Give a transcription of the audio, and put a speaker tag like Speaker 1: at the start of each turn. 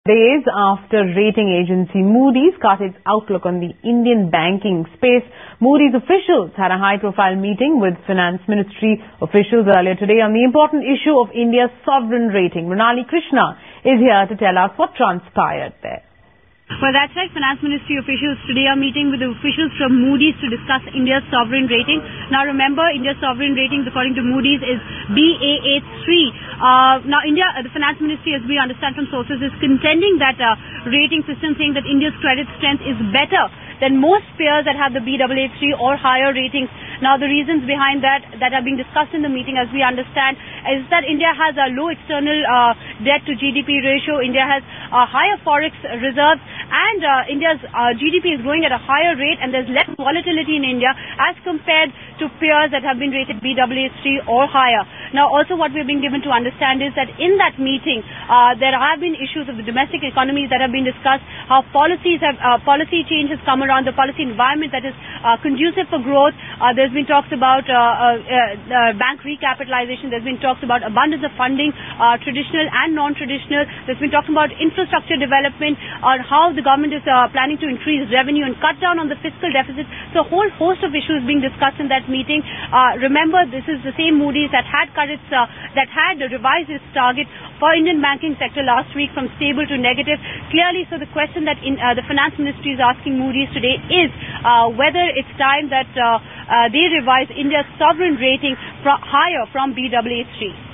Speaker 1: Days after rating agency Moody's cut its outlook on the Indian banking space, Moody's officials had a high-profile meeting with Finance Ministry officials earlier today on the important issue of India's sovereign rating. Mrinali Krishna is here to tell us what transpired there.
Speaker 2: Well, that's right. Finance Ministry officials today are meeting with the officials from Moody's to discuss India's sovereign rating. Now, remember, India's sovereign ratings, according to Moody's, is Baa3. Now, the Finance Ministry, as we understand from sources, is contending that rating system, saying that India's credit strength is better than most peers that have the Baa3 or higher ratings. Now, the reasons behind that are being discussed in the meeting, as we understand, is that India has a low external debt to GDP ratio. India has higher forex reserves, and India's GDP is growing at a higher rate, and there's less volatility in India as compared to peers that have been rated Baa3 or higher. Now, also what we're being given to understand is that in that meeting, there have been issues of the domestic economies that have been discussed, how policy change has come around, the policy environment that is conducive for growth. There's been talks about bank recapitalization. There's been talks about abundance of funding, traditional and non-traditional. There's been talks about infrastructure development, on how the government is planning to increase revenue and cut down on the fiscal deficit. So a whole host of issues being discussed in that meeting. Remember, this is the same Moody's that had revised its target for Indian banking sector last week from stable to negative. Clearly, so the question that the Finance Ministry is asking Moody's today is whether it's time that they revise India's sovereign rating higher from Baa3.